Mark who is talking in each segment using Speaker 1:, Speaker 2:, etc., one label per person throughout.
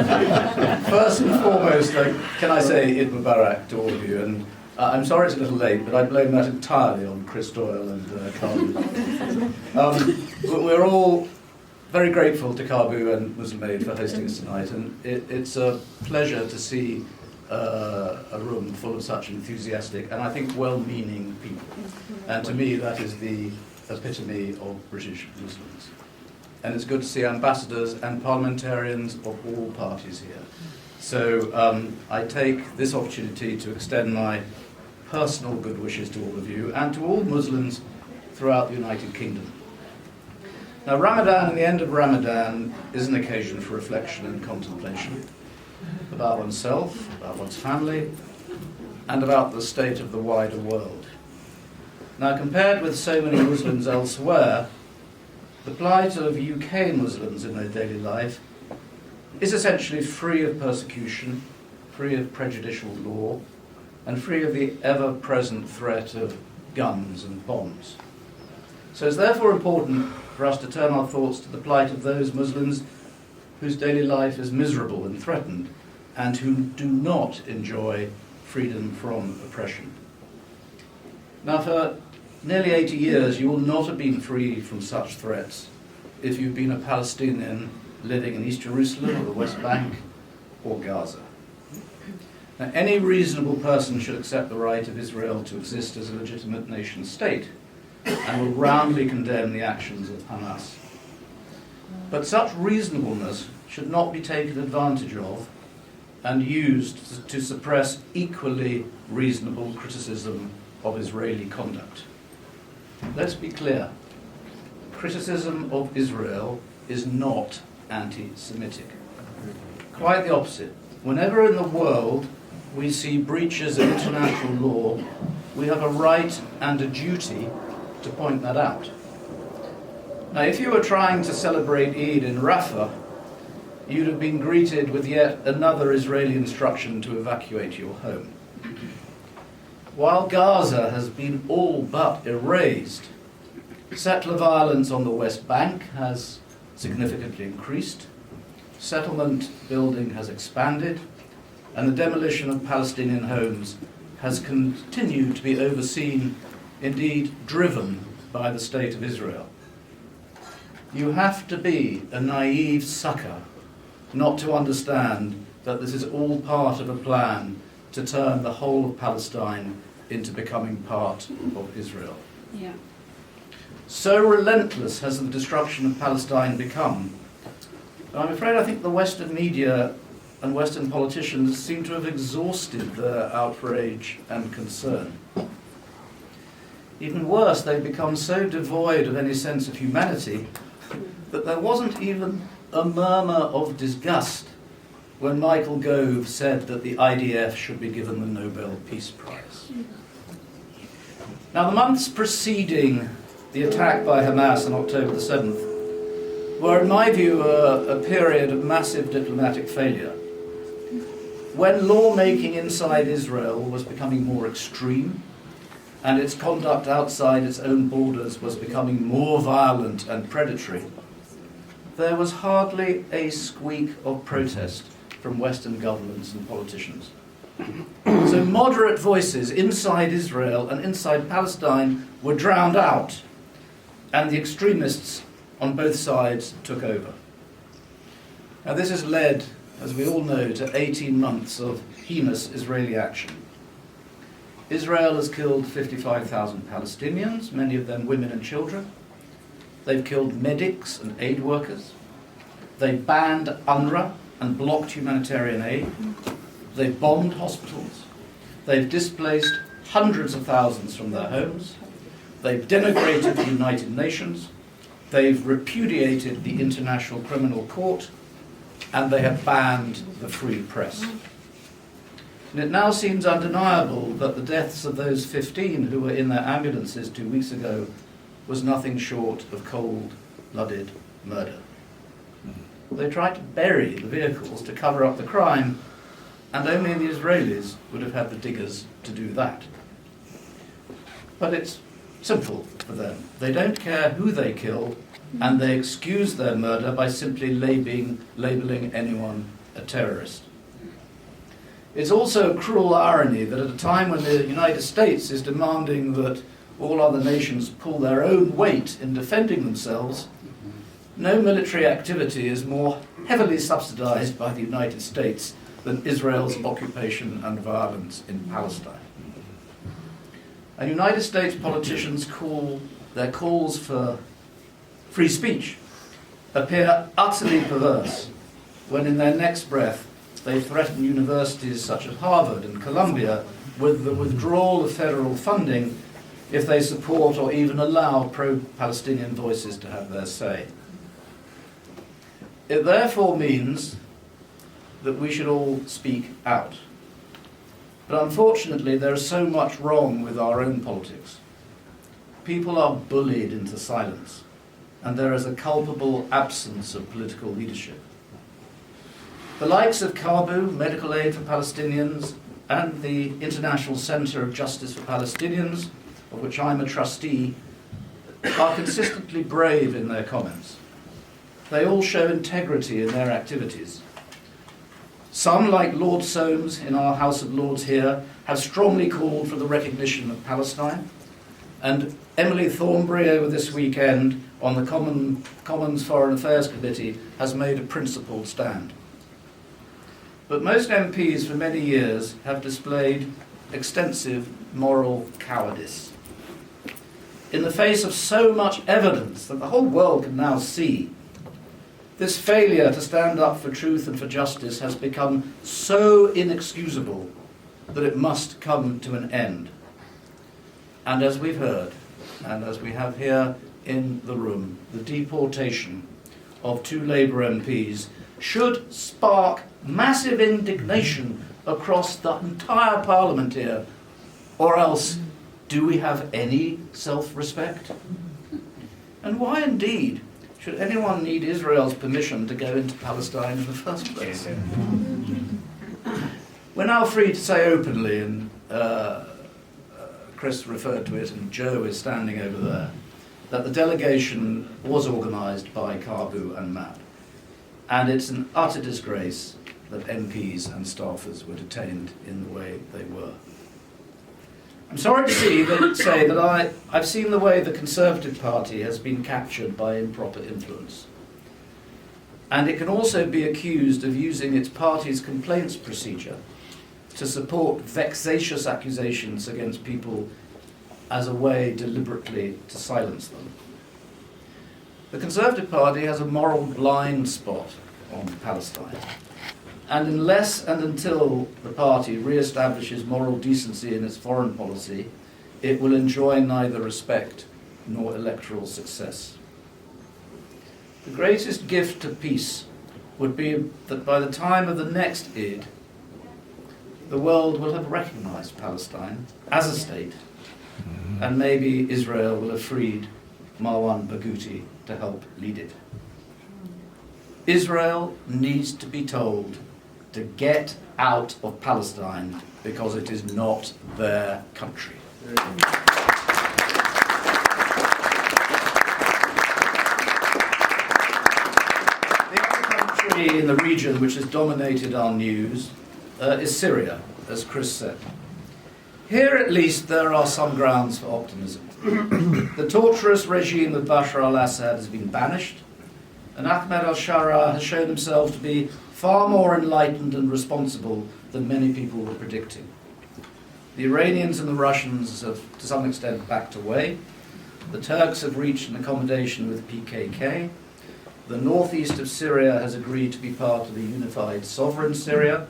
Speaker 1: First and foremost, can I say Eid Mubarak to all of you? And I'm sorry it's a little late, but I blame that entirely on Chris Doyle and Caabu. We're all very grateful to Caabu and Muslim Aid for hosting us tonight, and it's a pleasure to see a room full of such enthusiastic and I think well-meaning people. And to me, that is the epitome of British Muslims. And it's good to see ambassadors and parliamentarians of all parties here. So I take this opportunity to extend my personal good wishes to all of you and to all Muslims throughout the United Kingdom. Now, Ramadan and the end of Ramadan is an occasion for reflection and contemplation about oneself, about one's family, and about the state of the wider world. Now, compared with so many Muslims elsewhere, the plight of UK Muslims in their daily life is essentially free of persecution, free of prejudicial law, and free of the ever-present threat of guns and bombs. So it's therefore important for us to turn our thoughts to the plight of those Muslims whose daily life is miserable and threatened, and who do not enjoy freedom from oppression. Now, for nearly 80 years, you will not have been free from such threats if you've been a Palestinian living in East Jerusalem or the West Bank or Gaza. Now, any reasonable person should accept the right of Israel to exist as a legitimate nation state and will roundly condemn the actions of Hamas. But such reasonableness should not be taken advantage of and used to suppress equally reasonable criticism of Israeli conduct. Let's be clear. Criticism of Israel is not anti-Semitic. Quite the opposite. Whenever in the world we see breaches of international law, we have a right and a duty to point that out. Now, if you were trying to celebrate Eid in Rafah, you'd have been greeted with yet another Israeli instruction to evacuate your home. While Gaza has been all but erased, settler violence on the West Bank has significantly increased, settlement building has expanded, and the demolition of Palestinian homes has continued to be overseen, indeed driven, by the State of Israel. You have to be a naive sucker not to understand that this is all part of a plan to turn the whole of Palestine into becoming part of Israel.
Speaker 2: Yeah.
Speaker 1: So relentless has the destruction of Palestine become. I'm afraid I think the Western media and Western politicians seem to have exhausted their outrage and concern. Even worse, they've become so devoid of any sense of humanity that there wasn't even a murmur of disgust when Michael Gove said that the IDF should be given the Nobel Peace Prize. Now, the months preceding the attack by Hamas on October the 7th were, in my view, a period of massive diplomatic failure. When lawmaking inside Israel was becoming more extreme, and its conduct outside its own borders was becoming more violent and predatory, there was hardly a squeak of protest from Western governments and politicians. So moderate voices inside Israel and inside Palestine were drowned out, and the extremists on both sides took over. Now, this has led, as we all know, to 18 months of heinous Israeli action. Israel has killed 55,000 Palestinians, many of them women and children. They've killed medics and aid workers. They've banned UNRWA and blocked humanitarian aid. They've bombed hospitals. They've displaced hundreds of thousands from their homes. They've denigrated the United Nations. They've repudiated the International Criminal Court. And they have banned the free press. And it now seems undeniable that the deaths of those 15 who were in their ambulances 2 weeks ago was nothing short of cold-blooded murder. They tried to bury the vehicles to cover up the crime, and only the Israelis would have had the diggers to do that. But it's simple for them. They don't care who they kill, and they excuse their murder by simply labeling anyone a terrorist. It's also a cruel irony that at a time when the United States is demanding that all other nations pull their own weight in defending themselves, no military activity is more heavily subsidized by the United States than Israel's occupation and violence in Palestine. And United States politicians call their calls for free speech appear utterly perverse when in their next breath they threaten universities such as Harvard and Columbia with the withdrawal of federal funding if they support or even allow pro-Palestinian voices to have their say. It therefore means that we should all speak out. But unfortunately, there is so much wrong with our own politics. People are bullied into silence, and there is a culpable absence of political leadership. The likes of Caabu, Medical Aid for Palestinians, and the International Centre of Justice for Palestinians, of which I'm a trustee, are consistently brave in their comments. They all show integrity in their activities. Some, like Lord Soames in our House of Lords here, have strongly called for the recognition of Palestine, and Emily Thornberry over this weekend on the Commons Foreign Affairs Committee has made a principled stand. But most MPs for many years have displayed extensive moral cowardice. In the face of so much evidence that the whole world can now see, this failure to stand up for truth and for justice has become so inexcusable that it must come to an end. And as we've heard, and as we have here in the room, the deportation of 2 Labour MPs should spark massive indignation across the entire Parliament here, or else do we have any self-respect? And why indeed should anyone need Israel's permission to go into Palestine in the first place? We're now free to say openly, and Chris referred to it and Joe is standing over there, that the delegation was organised by Caabu and MAP. And it's an utter disgrace that MPs and staffers were detained in the way they were. I'm sorry to say that I've seen the way the Conservative Party has been captured by improper influence. And it can also be accused of using its party's complaints procedure to support vexatious accusations against people as a way deliberately to silence them. The Conservative Party has a moral blind spot on Palestine. And unless and until the party re-establishes moral decency in its foreign policy, it will enjoy neither respect nor electoral success. The greatest gift to peace would be that by the time of the next Eid, the world will have recognised Palestine as a state, and maybe Israel will have freed Marwan Barghouti to help lead it. Israel needs to be told to get out of Palestine because it is not their country. The other country in the region which has dominated our news is Syria, as Chris said. Here at least there are some grounds for optimism. The torturous regime of Bashar al-Assad has been banished, and Ahmed al-Shara has shown himself to be far more enlightened and responsible than many people were predicting. The Iranians and the Russians have to some extent backed away. The Turks have reached an accommodation with PKK. The northeast of Syria has agreed to be part of the unified sovereign Syria,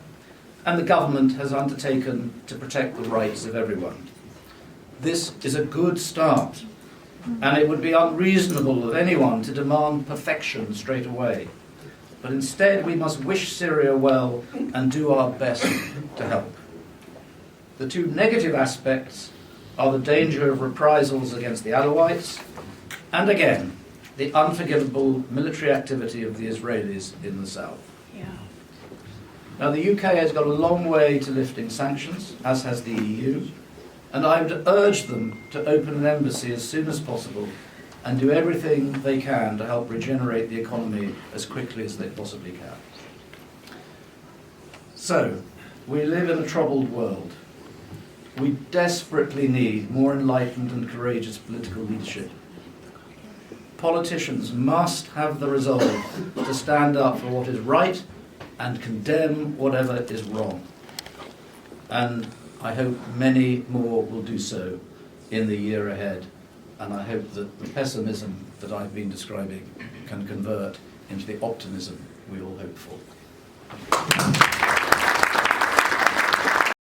Speaker 1: and the government has undertaken to protect the rights of everyone. This is a good start, and it would be unreasonable of anyone to demand perfection straight away. But instead we must wish Syria well and do our best to help. The 2 negative aspects are the danger of reprisals against the Alawites, and again, the unforgivable military activity of the Israelis in the south. Now the UK has got a long way to lifting sanctions, as has the EU, and I would urge them to open an embassy as soon as possible and do everything they can to help regenerate the economy as quickly as they possibly can. So, we live in a troubled world. We desperately need more enlightened and courageous political leadership. Politicians must have the resolve to stand up for what is right and condemn whatever is wrong. And I hope many more will do so in the year ahead. And I hope that the pessimism that I've been describing can convert into the optimism we all hope for.